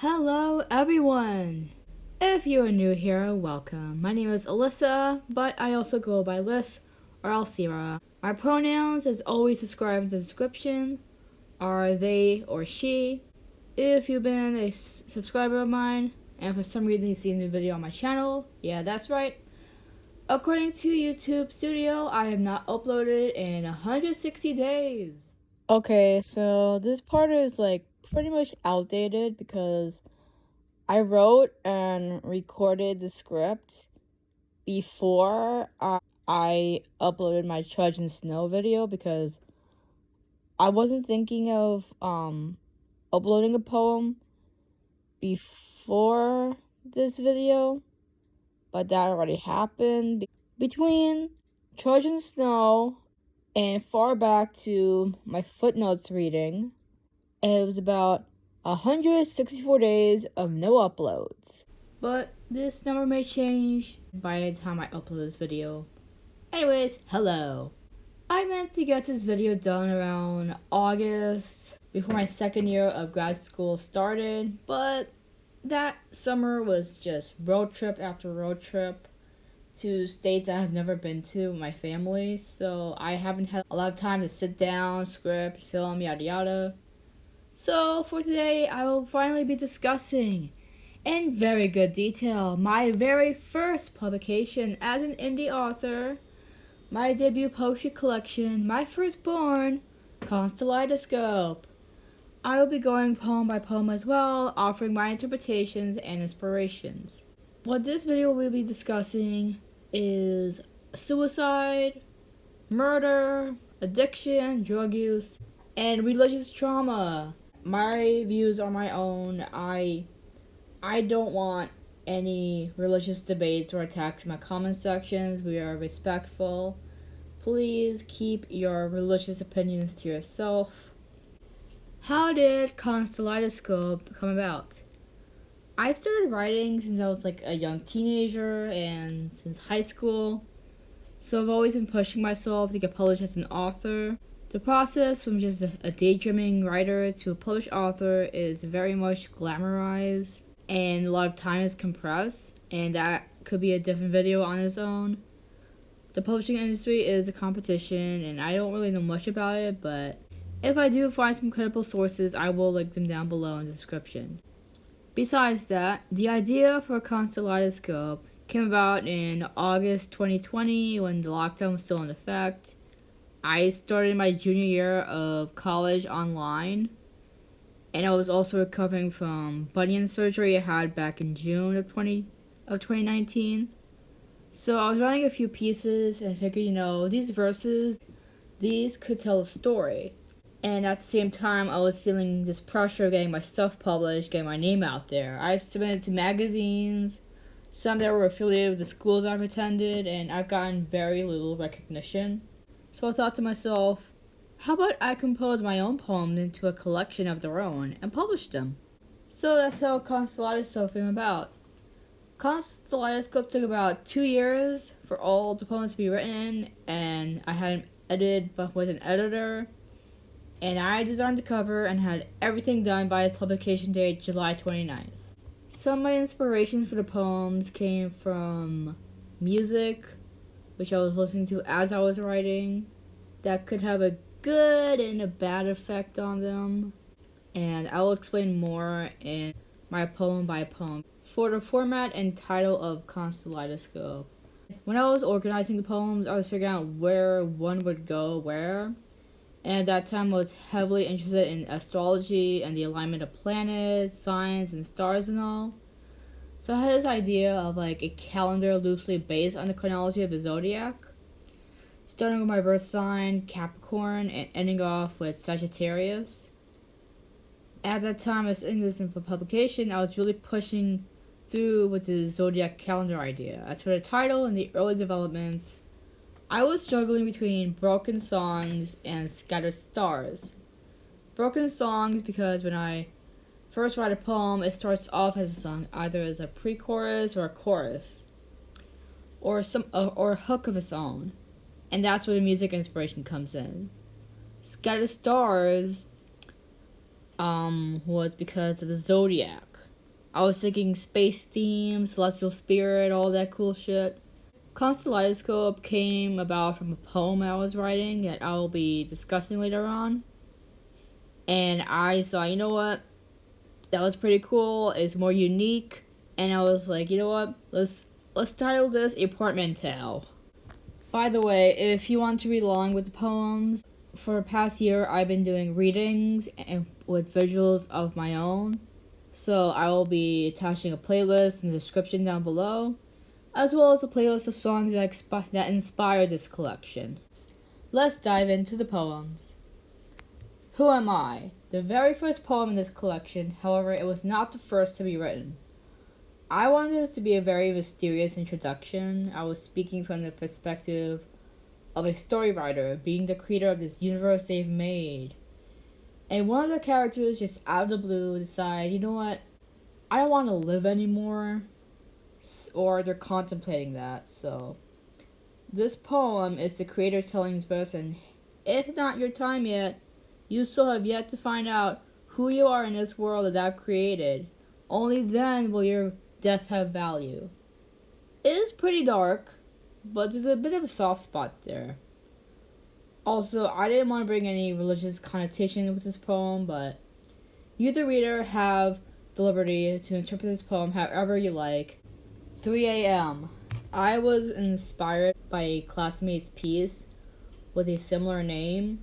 Hello everyone! If you are new here, welcome. My name is Alyssa, but I also go by Lyss or Alsira. My pronouns, as always described in the description, are they or she. If you've been a subscriber of mine, and for some reason you've seen the video on my channel, yeah, that's right. According to YouTube Studio, I have not uploaded in 160 days. Okay, so this part is pretty much outdated because I wrote and recorded the script before I uploaded my Trudge and Snow video because I wasn't thinking of uploading a poem before this video, but that already happened. Between Trudge and Snow and far back to my footnotes reading, it was about 164 days of no uploads. But this number may change by the time I upload this video. Anyways, hello. I meant to get this video done around August, before my second year of grad school started, but that summer was just road trip after road trip to states I have never been to with my family, so I haven't had a lot of time to sit down, script, film, yada yada. So for today, I will finally be discussing, in very good detail, my very first publication as an indie author, my debut poetry collection, my firstborn, Constelleidoscope. I will be going poem by poem as well, offering my interpretations and inspirations. What this video will be discussing is suicide, murder, addiction, drug use, and religious trauma. My views are my own. I don't want any religious debates or attacks in my comment sections. We are respectful. Please keep your religious opinions to yourself. How did Constelleidoscope come about? I've started writing since I was a young teenager and since high school. So I've always been pushing myself to get published as an author. The process from just a daydreaming writer to a published author is very much glamorized and a lot of time is compressed, and that could be a different video on its own. The publishing industry is a competition and I don't really know much about it, but if I do find some credible sources, I will link them down below in the description. Besides that, the idea for Constelleidoscope came about in August 2020 when the lockdown was still in effect. I started my junior year of college online, and I was also recovering from bunion surgery I had back in June of 2019. So I was writing a few pieces and figured, these verses, these could tell a story. And at the same time, I was feeling this pressure of getting my stuff published, getting my name out there. I've submitted to magazines, some that were affiliated with the schools I've attended, and I've gotten very little recognition. So I thought to myself, how about I compose my own poems into a collection of their own and publish them? So that's how Constelleidoscope came about. Constelleidoscope took about 2 years for all the poems to be written, and I had them edited but with an editor. And I designed the cover and had everything done by its publication date, July 29th. Some of my inspirations for the poems came from music, which I was listening to as I was writing, that could have a good and a bad effect on them, and I will explain more in my poem by poem. For the format and title of Constelleidoscope, when I was organizing the poems, I was figuring out where one would go where, and at that time I was heavily interested in astrology and the alignment of planets, signs, and stars and all. So I had this idea of a calendar loosely based on the chronology of the zodiac, starting with my birth sign, Capricorn, and ending off with Sagittarius. At that time I was doing this for publication, I was really pushing through with the zodiac calendar idea. As for the title and the early developments, I was struggling between Broken Songs and Scattered Stars. Broken Songs because when I first write a poem, it starts off as a song, either as a pre-chorus or a chorus, or a hook of its own, and that's where the music inspiration comes in. Scattered Stars was because of the zodiac. I was thinking space themes, celestial spirit, all that cool shit. Constelleidoscope came about from a poem I was writing that I will be discussing later on. And I saw, you know what? That was pretty cool. It's more unique. And I was like, you know what? Let's title this a portmanteau. By the way, if you want to read along with the poems, for the past year I've been doing readings and with visuals of my own. So I will be attaching a playlist in the description down below, as well as a playlist of songs that inspired this collection. Let's dive into the poems. Who am I? The very first poem in this collection, however, it was not the first to be written. I wanted this to be a very mysterious introduction. I was speaking from the perspective of a story writer, being the creator of this universe they've made. And one of the characters just out of the blue decide, you know what, I don't want to live anymore. Or they're contemplating that, so. This poem is the creator telling this person, it's not your time yet. You still have yet to find out who you are in this world that I've created. Only then will your death have value. It is pretty dark, but there's a bit of a soft spot there. Also, I didn't want to bring any religious connotation with this poem, but you, the reader, have the liberty to interpret this poem however you like. 3 a.m. I was inspired by a classmate's piece with a similar name.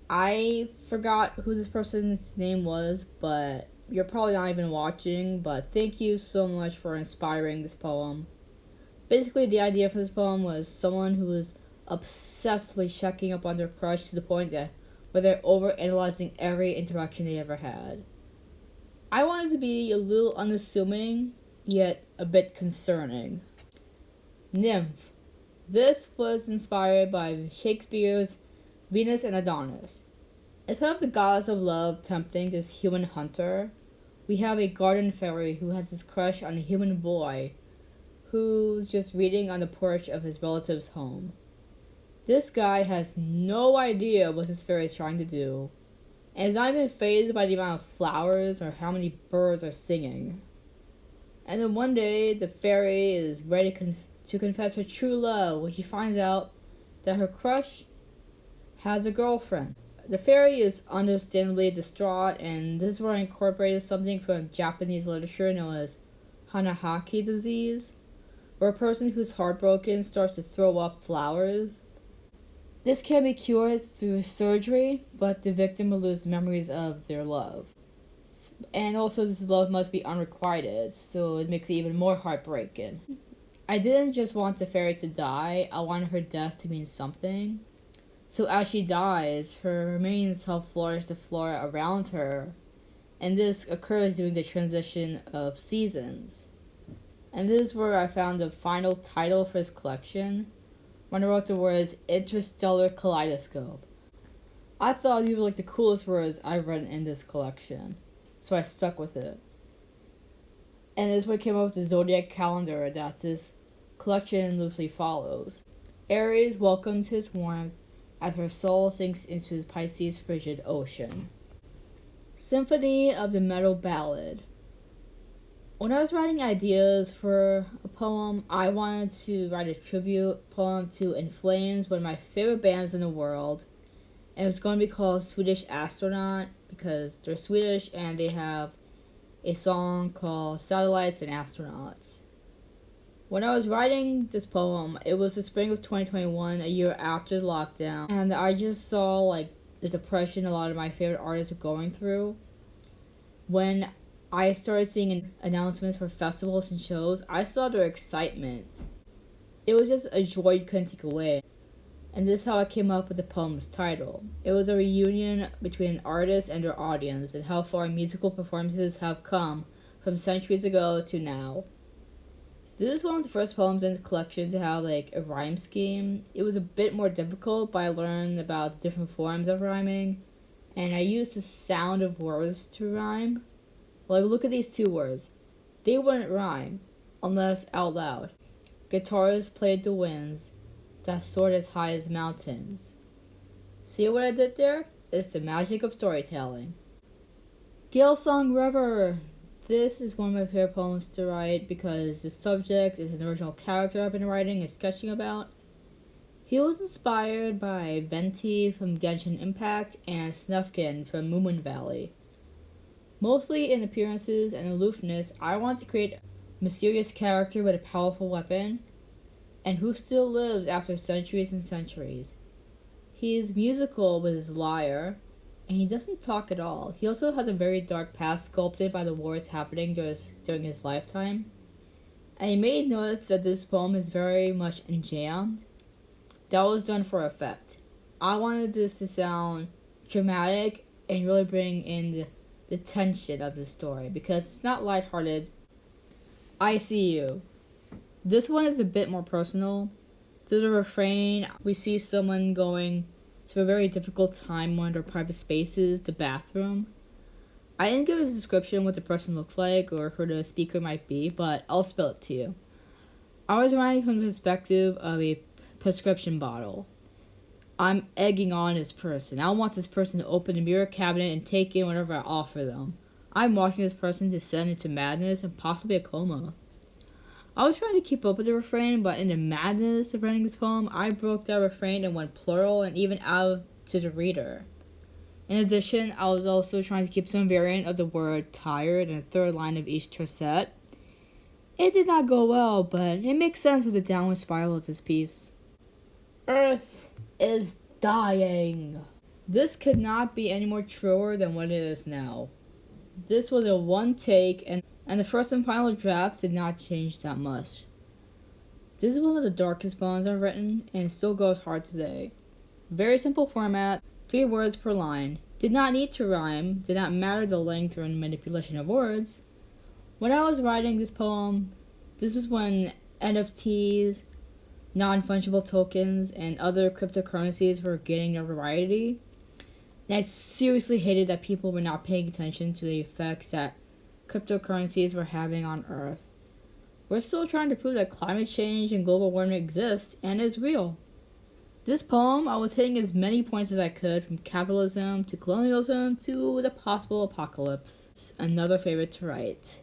I forgot who this person's name was, but you're probably not even watching, but thank you so much for inspiring this poem. Basically, the idea for this poem was someone who was obsessively checking up on their crush to the point that where they're overanalyzing every interaction they ever had. I wanted to be a little unassuming, yet a bit concerning. Nymph. This was inspired by Shakespeare's Venus and Adonis. Instead of the goddess of love tempting this human hunter, we have a garden fairy who has his crush on a human boy who's just reading on the porch of his relative's home. This guy has no idea what this fairy is trying to do, and is not even fazed by the amount of flowers or how many birds are singing. And then one day, the fairy is ready to confess her true love when she finds out that her crush has a girlfriend. The fairy is understandably distraught, and this is where I incorporated something from Japanese literature known as Hanahaki disease, where a person who's heartbroken starts to throw up flowers. This can be cured through surgery, but the victim will lose memories of their love. And also, this love must be unrequited, so it makes it even more heartbreaking. I didn't just want the fairy to die, I wanted her death to mean something. So as she dies, her remains help flourish the flora around her, and this occurs during the transition of seasons. And this is where I found the final title for this collection, when I wrote the words Interstellar Kaleidoscope. I thought these were like the coolest words I've read in this collection, so I stuck with it. And this is what came up with the zodiac calendar that this collection loosely follows. Aries welcomes his warmth as her soul sinks into the Pisces' frigid ocean. Symphony of the Metal Ballad. When I was writing ideas for a poem, I wanted to write a tribute poem to In Flames, one of my favorite bands in the world. And it's going to be called Swedish Astronaut because they're Swedish and they have a song called Satellites and Astronauts. When I was writing this poem, it was the spring of 2021, a year after the lockdown, and I just saw like the depression a lot of my favorite artists are going through. When I started seeing announcements for festivals and shows, I saw their excitement. It was just a joy you couldn't take away. And this is how I came up with the poem's title. It was a reunion between an artist and their audience, and how far musical performances have come from centuries ago to now. This is one of the first poems in the collection to have like a rhyme scheme. It was a bit more difficult, but I learned about the different forms of rhyming, and I used the sound of words to rhyme. Like, look at these two words. They wouldn't rhyme unless out loud. Guitars played the winds that soared as high as mountains. See what I did there? It's the magic of storytelling. Gale Song River. This is one of my favorite poems to write because the subject is an original character I've been writing and sketching about. He was inspired by Venti from Genshin Impact and Snufkin from Moomin Valley. Mostly in appearances and aloofness, I want to create a mysterious character with a powerful weapon, and who still lives after centuries and centuries. He is musical with his lyre, and he doesn't talk at all. He also has a very dark past sculpted by the wars happening during his lifetime. And you may notice that this poem is very much enjambed. That was done for effect. I wanted this to sound dramatic and really bring in the tension of the story because it's not lighthearted. I see you. This one is a bit more personal. Through the refrain, we see someone going through a very difficult time in one of their private spaces, the bathroom. I didn't give a description of what the person looks like or who the speaker might be, but I'll spell it to you. I was writing from the perspective of a prescription bottle. I'm egging on this person. I want this person to open the mirror cabinet and take in whatever I offer them. I'm watching this person descend into madness and possibly a coma. I was trying to keep up with the refrain, but in the madness of writing this poem, I broke that refrain and went plural and even out to the reader. In addition, I was also trying to keep some variant of the word tired in the third line of each tercet. It did not go well, but it makes sense with the downward spiral of this piece. Earth is dying. This could not be any more truer than what it is now. This was a one take, and the first and final drafts did not change that much. This is one of the darkest poems I've written, and it still goes hard today. Very simple format, 3 words per line. Did not need to rhyme, did not matter the length or manipulation of words. When I was writing this poem, this was when NFTs, non-fungible tokens, and other cryptocurrencies were gaining notoriety. And I seriously hated that people were not paying attention to the effects that cryptocurrencies were having on Earth. We're still trying to prove that climate change and global warming exist and is real. This poem, I was hitting as many points as I could, from capitalism to colonialism to the possible apocalypse. It's another favorite to write.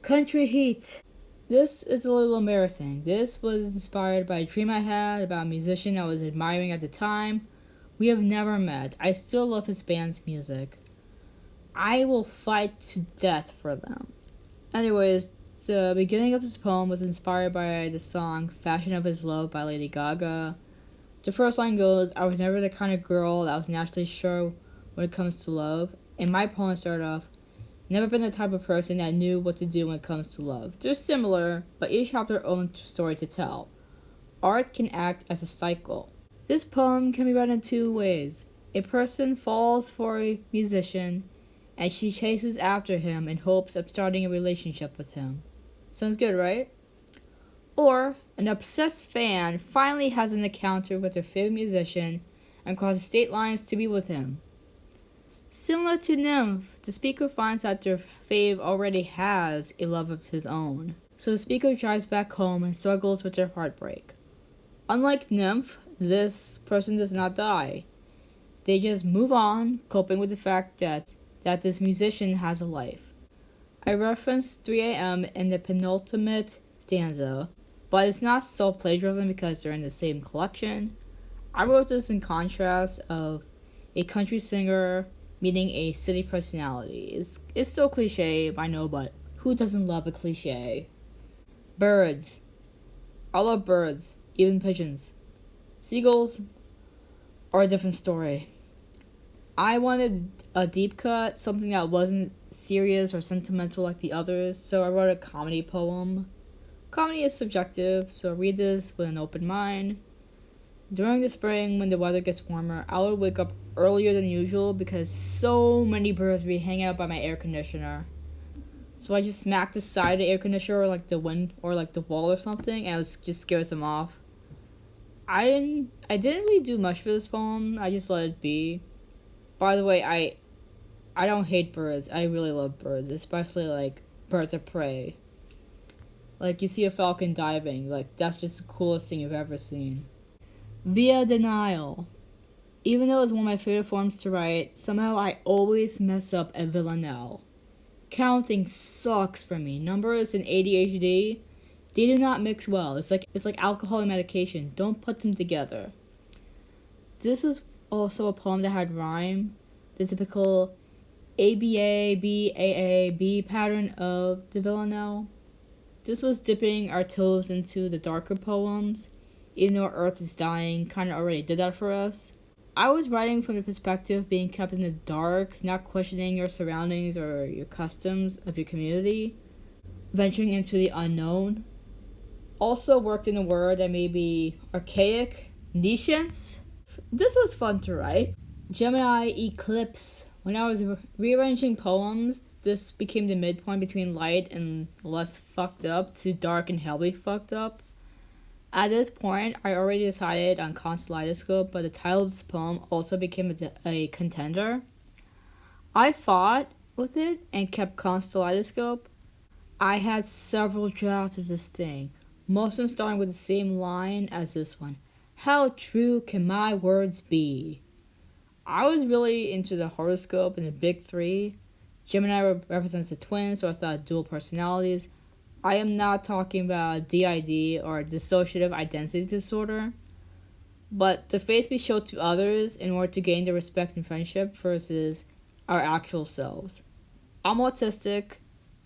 Country Heat. This is a little embarrassing. This was inspired by a dream I had about a musician I was admiring at the time. We have never met. I still love his band's music. I will fight to death for them. Anyways, the beginning of this poem was inspired by the song Fashion of His Love by Lady Gaga. The first line goes, I was never the kind of girl that was naturally sure when it comes to love. And my poem started off, never been the type of person that knew what to do when it comes to love. They're similar, but each have their own story to tell. Art can act as a cycle. This poem can be read in 2 ways. A person falls for a musician, and she chases after him in hopes of starting a relationship with him. Sounds good, right? Or, an obsessed fan finally has an encounter with their favorite musician and crosses state lines to be with him. Similar to Nymph, the speaker finds that their fave already has a love of his own. So the speaker drives back home and struggles with their heartbreak. Unlike Nymph, this person does not die. They just move on, coping with the fact that this musician has a life. I referenced 3 a.m. in the penultimate stanza, but it's not self-plagiarism because they're in the same collection. I wrote this in contrast of a country singer meeting a city personality. It's still cliche, I know, but who doesn't love a cliche? Birds. I love birds, even pigeons. Seagulls are a different story. I wanted a deep cut, something that wasn't serious or sentimental like the others, so I wrote a comedy poem. Comedy is subjective, so read this with an open mind. During the spring, when the weather gets warmer, I would wake up earlier than usual because so many birds would be hanging out by my air conditioner. So I just smacked the side of the air conditioner or like the wind or like the wall or something, and it just scares them off. I didn't really do much for this poem. I just let it be. By the way, I don't hate birds. I really love birds, especially like birds of prey. Like you see a falcon diving, like that's just the coolest thing you've ever seen. Via denial. Even though it's one of my favorite forms to write, somehow I always mess up a villanelle. Counting sucks for me. Numbers and ADHD, they do not mix well. It's like alcohol and medication. Don't put them together. This was also a poem that had rhyme. The typical ABA, BAA, B pattern of the villanelle. This was dipping our toes into the darker poems, even though Earth is dying kind of already did that for us. I was writing from the perspective of being kept in the dark, not questioning your surroundings or your customs of your community, venturing into the unknown. Also worked in a word that may be archaic, nescience. This was fun to write. Gemini eclipse. When I was rearranging poems, this became the midpoint between light and less fucked up to dark and heavily fucked up. At this point, I already decided on constelleidoscope, but the title of this poem also became a contender. I fought with it and kept constelleidoscope. I had several drafts of this thing, most of them starting with the same line as this one. How true can my words be? I was really into the horoscope and the big three. Gemini represents the twins, so I thought dual personalities. I am not talking about DID or dissociative identity disorder, but the face we show to others in order to gain their respect and friendship versus our actual selves. I'm autistic,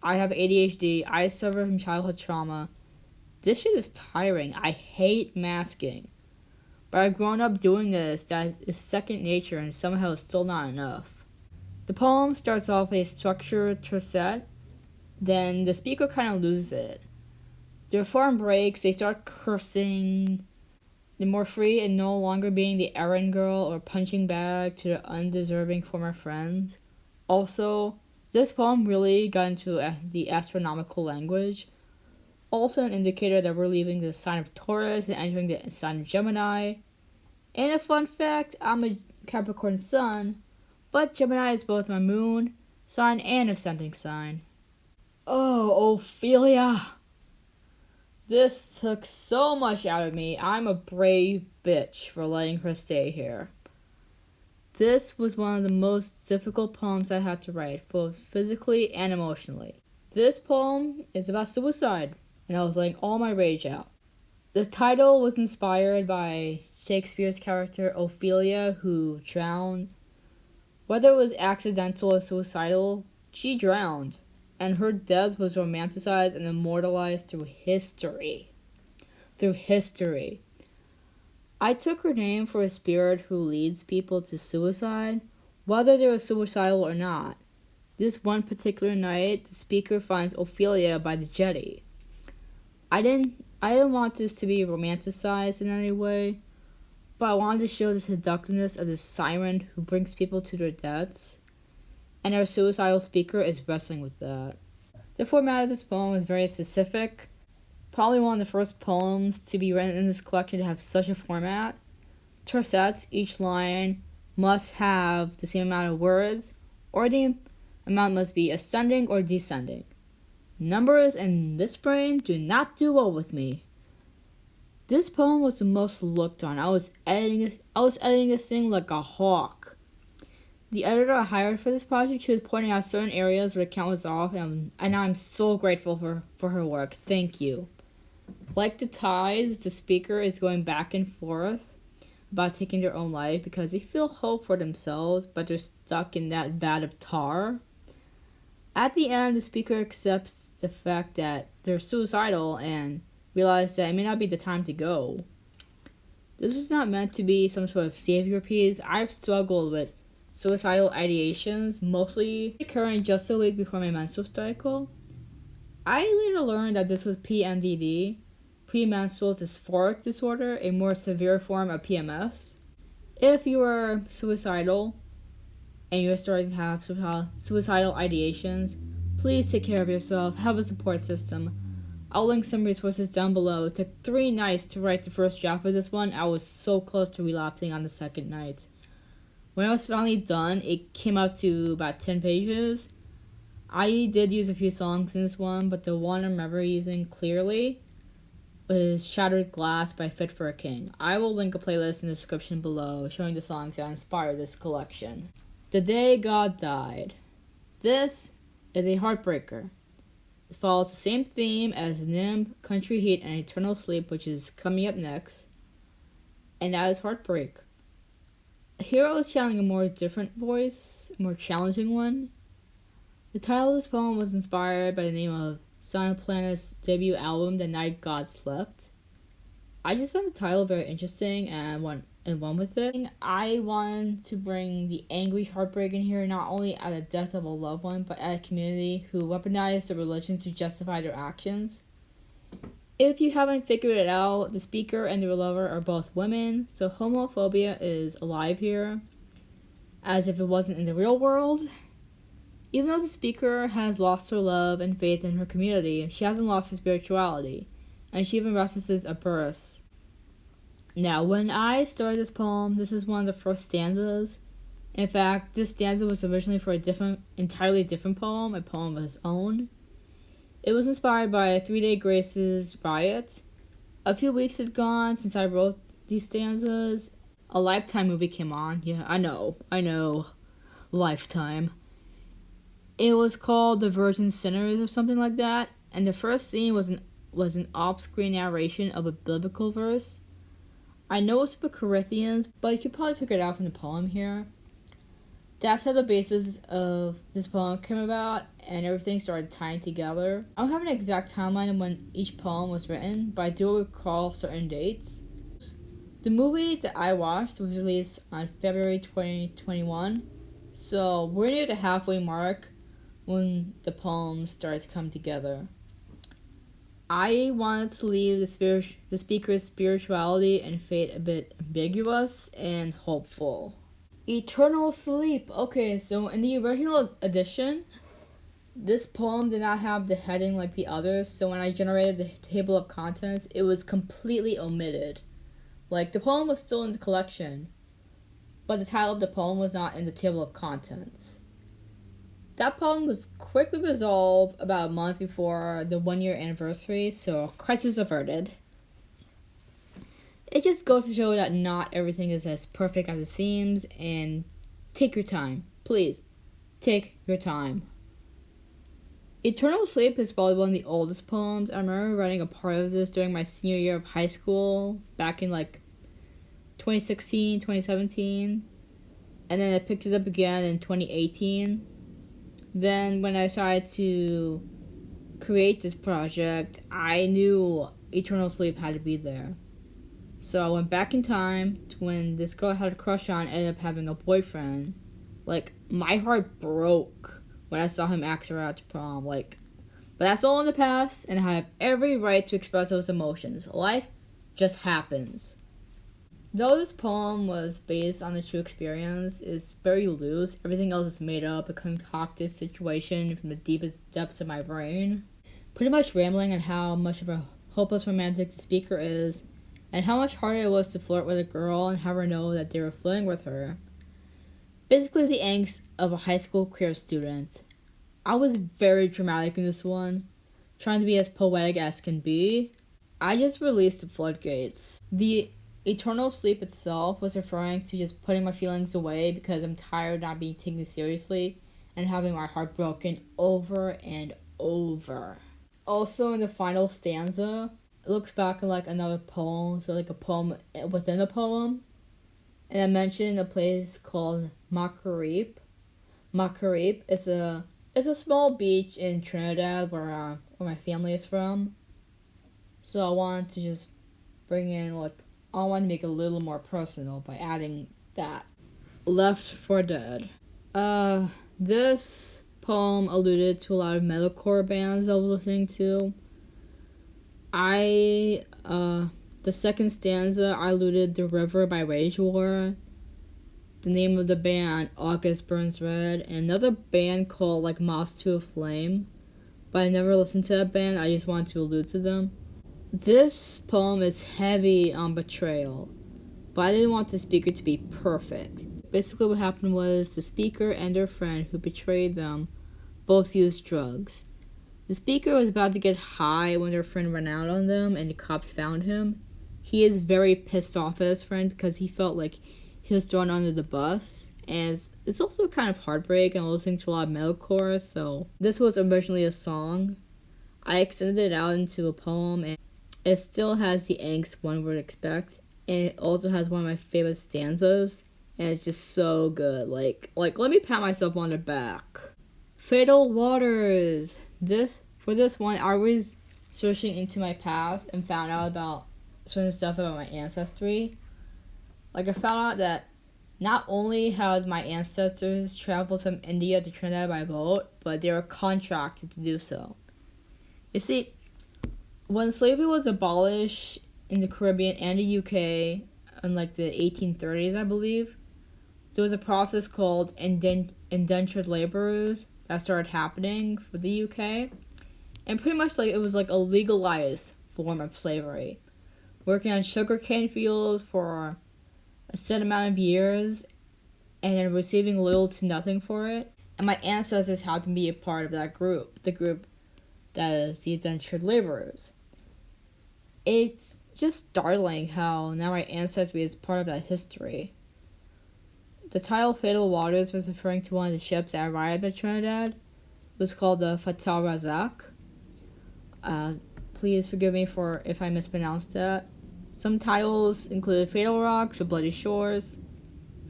I have ADHD, I suffer from childhood trauma. This shit is tiring. I hate masking. But I've grown up doing this that is second nature and somehow it's still not enough. The poem starts off with a structured tercet. Then the speaker kind of loses it. Their form breaks, they start cursing. They're more free and no longer being the errand girl or punching bag to their undeserving former friends. Also, this poem really got into the astronomical language. Also an indicator that we're leaving the sign of Taurus and entering the sign of Gemini. And a fun fact, I'm a Capricorn sun, but Gemini is both my moon sign and ascending sign. Oh, Ophelia. This took so much out of me. I'm a brave bitch for letting her stay here. This was one of the most difficult poems I had to write, both physically and emotionally. This poem is about suicide, and I was letting all my rage out. The title was inspired by Shakespeare's character Ophelia, who drowned. Whether it was accidental or suicidal, she drowned. And her death was romanticized and immortalized through history. I took her name for a spirit who leads people to suicide, whether they were suicidal or not. This one particular night, the speaker finds Ophelia by the jetty. I didn't want this to be romanticized in any way, but I wanted to show the seductiveness of this siren who brings people to their deaths. And our suicidal speaker is wrestling with that. The format of this poem is very specific. Probably one of the first poems to be written in this collection to have such a format. Tercets, each line must have the same amount of words, or the amount must be ascending or descending. Numbers in this brain do not do well with me. This poem was the most looked on. I was editing this thing like a hawk. The editor I hired for this project, she was pointing out certain areas where the count was off, and I'm so grateful for her work. Thank you. Like the tides, the speaker is going back and forth about taking their own life because they feel hope for themselves, but they're stuck in that vat of tar. At the end, the speaker accepts the fact that they're suicidal and realizes that it may not be the time to go. This is not meant to be some sort of savior piece. I've struggled with suicidal ideations, mostly occurring just a week before my menstrual cycle. I later learned that this was PMDD, premenstrual dysphoric disorder, a more severe form of PMS. If you are suicidal and you're starting to have suicidal ideations, please take care of yourself, have a support system. I'll link some resources down below. It took 3 nights to write the first draft of this one. I was so close to relapsing on the second night. When I was finally done, it came up to about 10 pages. I did use a few songs in this one, but the one I remember using clearly was Shattered Glass by Fit for a King. I will link a playlist in the description below showing the songs that inspired this collection. The Day God Died. This is a heartbreaker. It follows the same theme as Nim, Country Heat, and Eternal Sleep, which is coming up next, and that is heartbreak. Hero is channeling a more different voice, a more challenging one. The title of this poem was inspired by the name of Silent Planet's debut album, The Night God Slept. I just found the title very interesting and went with it. I wanted to bring the angry heartbreak in here, not only at the death of a loved one, but at a community who weaponized their religion to justify their actions. If you haven't figured it out, the speaker and their lover are both women, so homophobia is alive here, as if it wasn't in the real world. Even though the speaker has lost her love and faith in her community, she hasn't lost her spirituality, and she even references a birth. Now, when I started this poem, this is one of the first stanzas. In fact, this stanza was originally for a entirely different poem, a poem of his own. It was inspired by 3 Day Grace's riot. A few weeks had gone since I wrote these stanzas. A Lifetime movie came on. Yeah, I know. Lifetime. It was called The Virgin Sinners or something like that, and the first scene was an off-screen narration of a biblical verse. I know it's for Corinthians, but you could probably figure it out from the poem here. That's how the basis of this poem came about, and everything started tying together. I don't have an exact timeline of when each poem was written, but I do recall certain dates. The movie that I watched was released on February 2021, so we're near the halfway mark when the poems started to come together. I wanted to leave the speaker's spirituality and fate a bit ambiguous and hopeful. Eternal Sleep. Okay, so in the original edition, this poem did not have the heading like the others, so when I generated the table of contents, it was completely omitted. Like, the poem was still in the collection, but the title of the poem was not in the table of contents. That problem was quickly resolved about a month before the 1-year anniversary, so crisis averted. It just goes to show that not everything is as perfect as it seems, and take your time. Please, take your time. Eternal Sleep is probably one of the oldest poems. I remember writing a part of this during my senior year of high school, back in 2016, 2017, and then I picked it up again in 2018. Then when I decided to create this project, I knew Eternal Sleep had to be there. So I went back in time to when this girl I had a crush on ended up having a boyfriend. My heart broke when I saw him ask her out to prom. But that's all in the past, and I have every right to express those emotions. Life just happens. Though this poem was based on a true experience, it's very loose. Everything else is made up, a concocted situation from the deepest depths of my brain. Pretty much rambling on how much of a hopeless romantic the speaker is, and how much harder it was to flirt with a girl and have her know that they were flirting with her. Basically the angst of a high school queer student. I was very dramatic in this one, trying to be as poetic as can be. I just released the floodgates. The Eternal Sleep itself was referring to just putting my feelings away because I'm tired of not being taken seriously and having my heart broken over and over. Also, in the final stanza, it looks back at another poem, so a poem within a poem. And I mentioned a place called Makarip. Makarip is a small beach in Trinidad where my family is from. So I wanted to just bring in I want to make it a little more personal by adding that. Left for Dead. This poem alluded to a lot of metalcore bands I was listening to. The second stanza, I alluded The River by Rage War. The name of the band, August Burns Red. And another band called Moss to a Flame. But I never listened to that band, I just wanted to allude to them. This poem is heavy on betrayal, but I didn't want the speaker to be perfect. Basically what happened was the speaker and their friend who betrayed them both used drugs. The speaker was about to get high when their friend ran out on them and the cops found him. He is very pissed off at his friend because he felt like he was thrown under the bus, and It's also kind of heartbreak and listening to a lot of metalcore, so this was originally a song. I extended it out into a poem, and it still has the angst one would expect, and it also has one of my favorite stanzas, and it's just so good. Like let me pat myself on the back. Fatal Waters. For this one, I was searching into my past and found out about certain stuff about my ancestry. Like, I found out that not only has my ancestors traveled from India to Trinidad by boat, but they were contracted to do so. You see, when slavery was abolished in the Caribbean and the UK in like the 1830s, I believe, there was a process called indentured laborers that started happening for the UK. And pretty much like it was like a legalized form of slavery. Working on sugarcane fields for a set amount of years and then receiving little to nothing for it. And my ancestors had to be a part of that group, the group that is the indentured laborers. It's just startling how now my ancestry is part of that history. The title Fatal Waters was referring to one of the ships that arrived at Trinidad. It was called the Fatal Razak. Please forgive me for if I mispronounced that. Some titles included Fatal Rocks or Bloody Shores.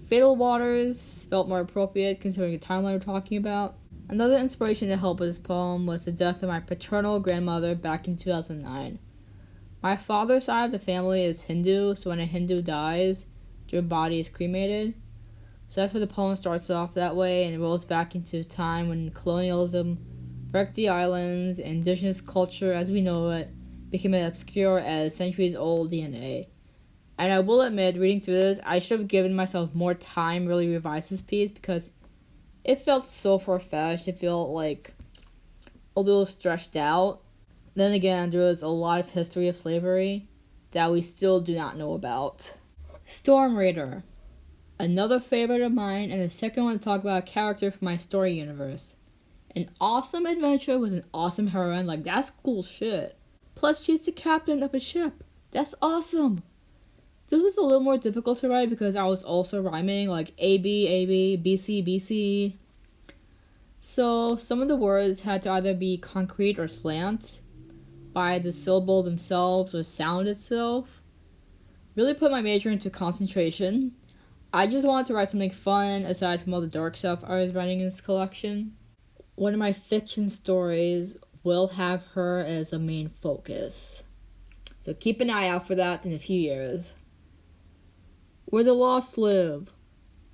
Fatal Waters felt more appropriate considering the timeline we're talking about. Another inspiration to help with this poem was the death of my paternal grandmother back in 2009. My father's side of the family is Hindu, so when a Hindu dies, their body is cremated. So that's where the poem starts off that way, and it rolls back into a time when colonialism wrecked the islands, and indigenous culture as we know it became as obscure as centuries-old DNA. And I will admit, reading through this, I should have given myself more time to really revise this piece because it felt so far-fetched. It felt like a little stretched out. Then again, there was a lot of history of slavery that we still do not know about. Storm Raider. Another favorite of mine, and the second one to talk about a character from my story universe. An awesome adventure with an awesome heroine, like that's cool shit. Plus she's the captain of a ship. That's awesome. This was a little more difficult to write because I was also rhyming like AB, AB, BC, BC. So some of the words had to either be concrete or slant by the syllable themselves or sound itself. Really put my major into concentration. I just wanted to write something fun aside from all the dark stuff I was writing in this collection. One of my fiction stories will have her as a main focus. So keep an eye out for that in a few years. Where the Lost Live.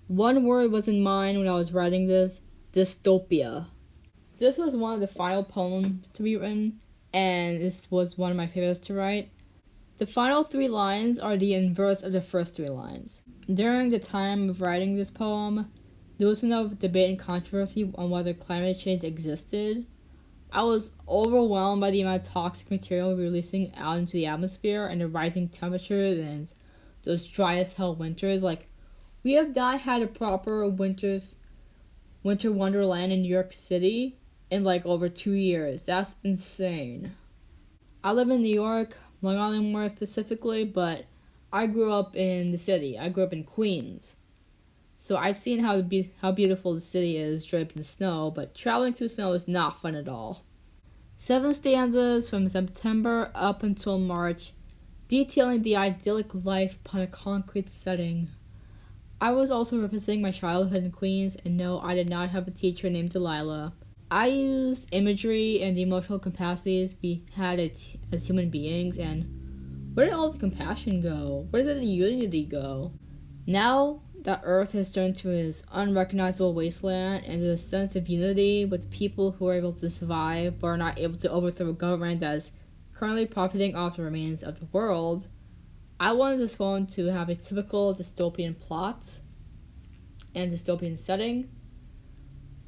One word was in mind when I was writing this: dystopia. This was one of the final poems to be written, and this was one of my favorites to write. The final 3 lines are the inverse of the first 3 lines. During the time of writing this poem, there was enough debate and controversy on whether climate change existed. I was overwhelmed by the amount of toxic material releasing out into the atmosphere and the rising temperatures and those dry as hell winters. Like, we have not had a proper winter wonderland in New York City in like over 2 years. That's insane. I live in New York, Long Island more specifically, but I grew up in the city. I grew up in Queens. So I've seen how beautiful the city is draped in snow, but traveling through snow is not fun at all. 7 stanzas from September up until March, detailing the idyllic life upon a concrete setting. I was also representing my childhood in Queens, and no, I did not have a teacher named Delilah. I used imagery and the emotional capacities we had as human beings, and where did all the compassion go? Where did the unity go? Now that Earth has turned to this unrecognizable wasteland, and there's a sense of unity with people who are able to survive but are not able to overthrow a government that is currently profiting off the remains of the world, I wanted this one to have a typical dystopian plot and dystopian setting.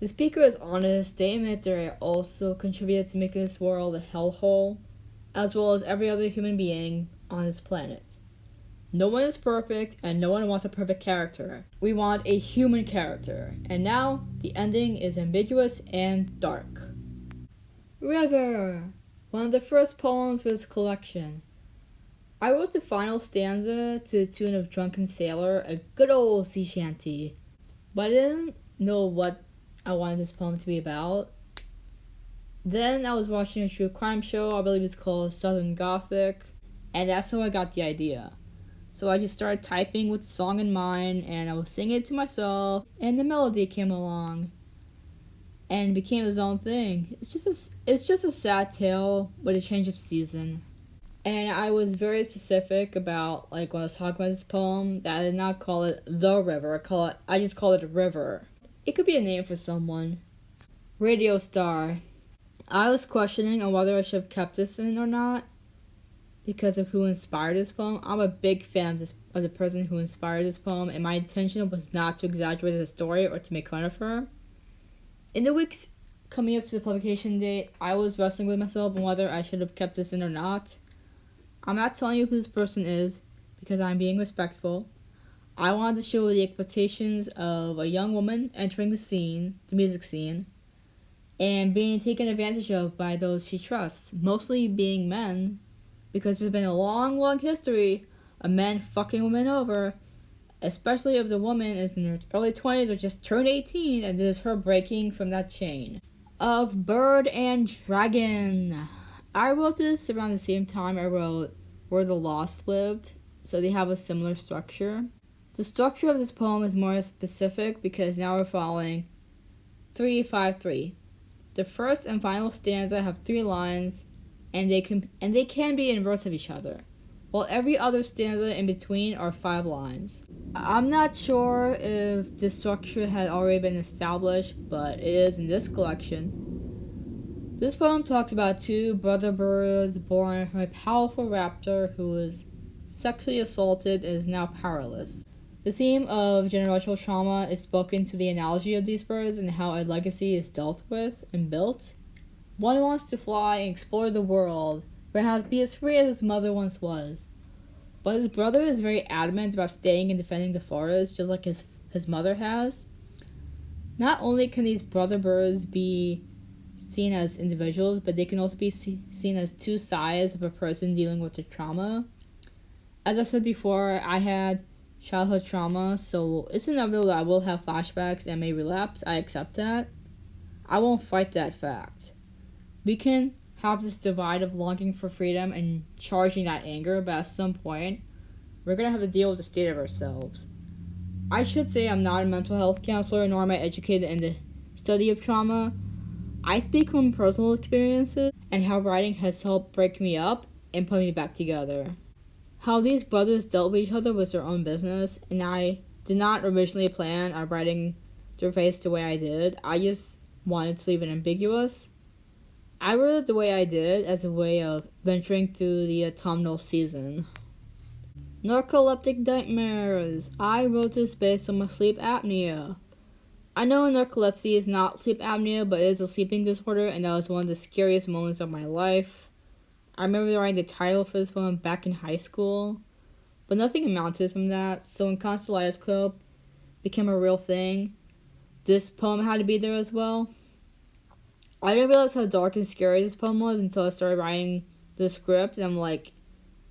The speaker is honest. They admit they also contributed to making this world a hellhole, as well as every other human being on this planet. No one is perfect, and no one wants a perfect character. We want a human character. And now, the ending is ambiguous and dark. River! One of the first poems for this collection. I wrote the final stanza to the tune of Drunken Sailor, a good old sea shanty. But I didn't know what I wanted this poem to be about. Then I was watching a true crime show, I believe it's called Southern Gothic, and that's how I got the idea. So I just started typing with the song in mind, and I was singing it to myself, and the melody came along, and became its own thing. It's just a sad tale with a change of season. And I was very specific about when I was talking about this poem that I did not call it the river. I just call it a river. It could be a name for someone. Radio star. I was questioning on whether I should have kept this in or not because of who inspired this poem. I'm a big fan of the person who inspired this poem, and my intention was not to exaggerate the story or to make fun of her. In the weeks coming up to the publication date, I was wrestling with myself on whether I should have kept this in or not. I'm not telling you who this person is because I'm being respectful. I wanted to show the expectations of a young woman entering the music scene, and being taken advantage of by those she trusts, mostly being men, because there's been a long, long history of men fucking women over, especially if the woman is in her early 20s or just turned 18, and this is her breaking from that chain. Of Bird and Dragon. I wrote this around the same time I wrote Where the Lost Lived, so they have a similar structure. The structure of this poem is more specific because now we're following 3-5-3. The first and final stanza have 3 lines, and they can be in verse of each other, while every other stanza in between are 5 lines. I'm not sure if this structure had already been established, but it is in this collection. This poem talks about 2 brother birds born from a powerful raptor who was sexually assaulted and is now powerless. The theme of generational trauma is spoken to the analogy of these birds and how a legacy is dealt with and built. One wants to fly and explore the world, perhaps be as free as his mother once was. But his brother is very adamant about staying and defending the forest, just like his mother has. Not only can these brother birds be seen as individuals, but they can also be seen as 2 sides of a person dealing with their trauma. As I said before, I had childhood trauma, so it's inevitable that I will have flashbacks and may relapse. I accept that. I won't fight that fact. We can have this divide of longing for freedom and charging that anger, but at some point, we're going to have to deal with the state of ourselves. I should say I'm not a mental health counselor, nor am I educated in the study of trauma. I speak from personal experiences and how writing has helped break me up and put me back together. How these brothers dealt with each other was their own business, and I did not originally plan on writing their face the way I did. I just wanted to leave it ambiguous. I wrote it the way I did as a way of venturing through the autumnal season. Narcoleptic nightmares. I wrote this based on my sleep apnea. I know narcolepsy is not sleep apnea, but it is a sleeping disorder, and that was one of the scariest moments of my life. I remember writing the title for this poem back in high school, but nothing amounted from that, so when constelleidoscope became a real thing, this poem had to be there as well. I didn't realize how dark and scary this poem was until I started writing the script, and I'm like,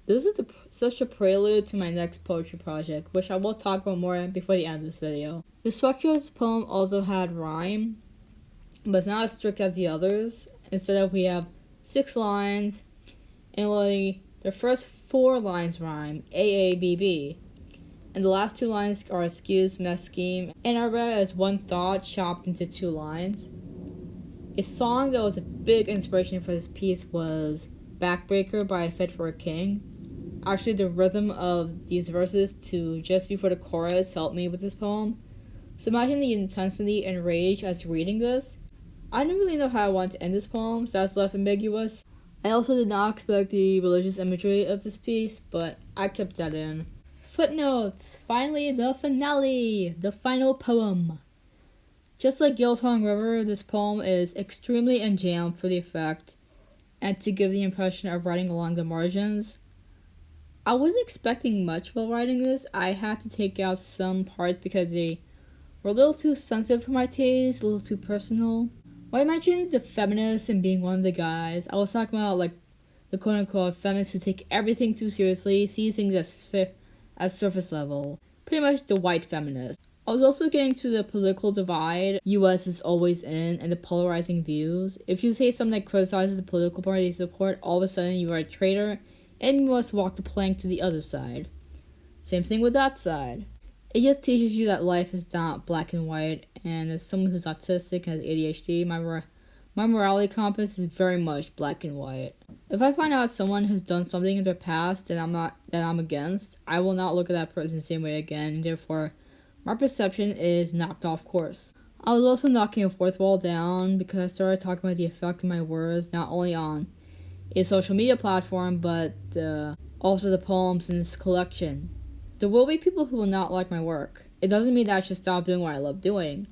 this is such a prelude to my next poetry project, which I will talk about more before the end of this video. The structure of this poem also had rhyme, but it's not as strict as the others. Instead we have 6 lines, and only the first 4 lines rhyme, AABB, and the last 2 lines are excused from that scheme, and are read as one thought chopped into 2 lines. A song that was a big inspiration for this piece was Backbreaker by Fit for a King. Actually, the rhythm of these verses to just before the chorus helped me with this poem. So imagine the intensity and rage as reading this. I didn't really know how I wanted to end this poem, so that's left ambiguous. I also did not expect the religious imagery of this piece, but I kept that in. Footnotes. Finally, the finale. The final poem. Just like Gilsong River, this poem is extremely enjambed for the effect, and to give the impression of writing along the margins. I wasn't expecting much while writing this. I had to take out some parts because they were a little too sensitive for my taste, a little too personal. When I mentioned the feminists and being one of the guys, I was talking about the quote-unquote feminists who take everything too seriously, see things as surface level. Pretty much the white feminists. I was also getting to the political divide US is always in and the polarizing views. If you say something that criticizes the political party you support, all of a sudden you are a traitor and you must walk the plank to the other side. Same thing with that side. It just teaches you that life is not black and white, and as someone who's autistic and has ADHD, my morality compass is very much black and white. If I find out someone has done something in their past that I'm against, I will not look at that person the same way again, and therefore my perception is knocked off course. I was also knocking a fourth wall down because I started talking about the effect of my words not only on a social media platform, but also the poems in this collection. There will be people who will not like my work. It doesn't mean that I should stop doing what I love doing.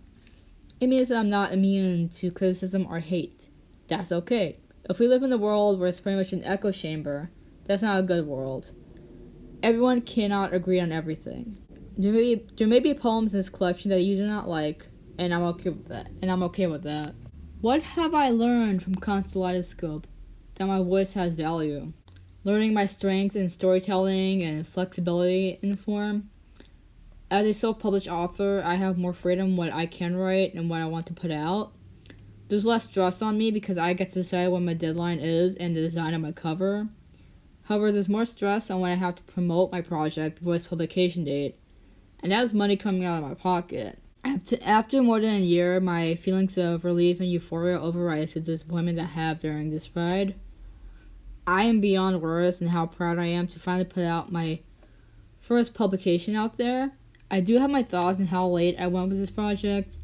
It means that I'm not immune to criticism or hate. That's okay. If we live in a world where it's pretty much an echo chamber, that's not a good world. Everyone cannot agree on everything. There may be poems in this collection that you do not like, and I'm okay with that. What have I learned from Constelleidoscope? That my voice has value. Learning my strength in storytelling and flexibility in form. As a self-published author, I have more freedom what I can write and what I want to put out. There's less stress on me because I get to decide what my deadline is and the design of my cover. However, there's more stress on when I have to promote my project before its publication date, and that is money coming out of my pocket. After more than a year, my feelings of relief and euphoria overrides the disappointment I have during this ride. I am beyond words in how proud I am to finally put out my first publication out there. I do have my thoughts on how late I went with this project.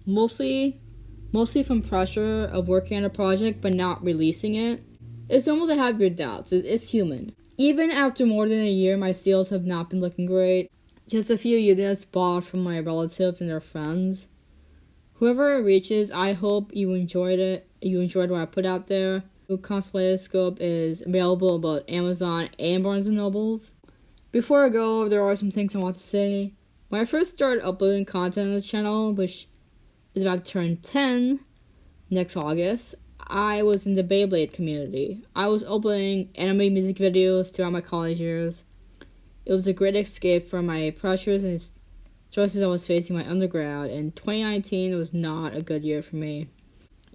Mostly from pressure of working on a project but not releasing it. It's normal to have your doubts. It's human. Even after more than a year, my sales have not been looking great. Just a few units bought from my relatives and their friends. Whoever it reaches, I hope you enjoyed it. You enjoyed what I put out there. Constelleidoscope is available on both Amazon and Barnes & Nobles. Before I go, there are some things I want to say. When I first started uploading content on this channel, which is about to turn 10 next August, I was in the Beyblade community. I was uploading anime music videos throughout my college years. It was a great escape from my pressures and stresses I was facing my undergrad, and 2019 was not a good year for me.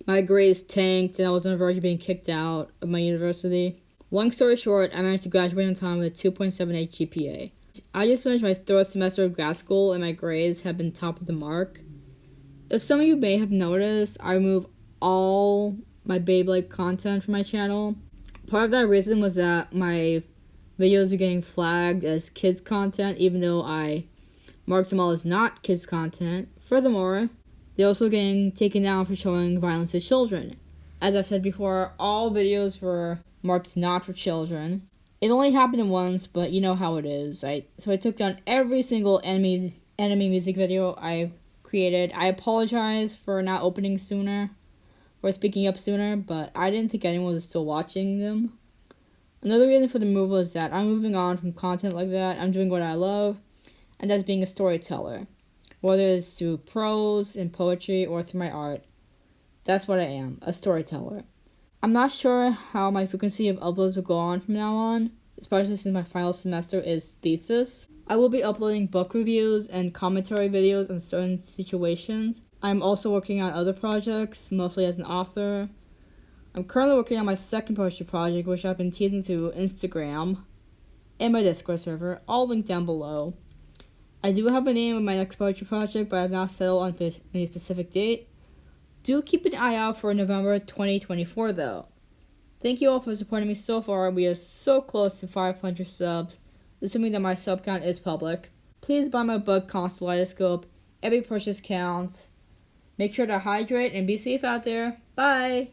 My grades tanked, and I was on the verge of being kicked out of my university. Long story short, I managed to graduate on time with a 2.78 GPA. I just finished my third semester of grad school, and my grades have been top of the mark. If some of you may have noticed, I removed all my Beyblade content from my channel. Part of that reason was that my videos are getting flagged as kids content, even though I marked them all as not kids content. Furthermore, they're also getting taken down for showing violence to children. As I've said before, all videos were marked not for children. It only happened once, but you know how it is. So I took down every single anime music video I created. I apologize for not opening sooner, or speaking up sooner, but I didn't think anyone was still watching them. Another reason for the removal is that I'm moving on from content like that. I'm doing what I love, and that's being a storyteller. Whether it's through prose and poetry or through my art, that's what I am, a storyteller. I'm not sure how my frequency of uploads will go on from now on, especially since my final semester is thesis. I will be uploading book reviews and commentary videos on certain situations. I'm also working on other projects, mostly as an author. I'm currently working on my second poetry project, which I've been teasing through Instagram and my Discord server, all linked down below. I do have a name of my next poetry project, but I have not settled on any specific date. Do keep an eye out for November 2024, though. Thank you all for supporting me so far. We are so close to 500 subs, assuming that my sub count is public. Please buy my book, Constelleidoscope. Every purchase counts. Make sure to hydrate and be safe out there. Bye!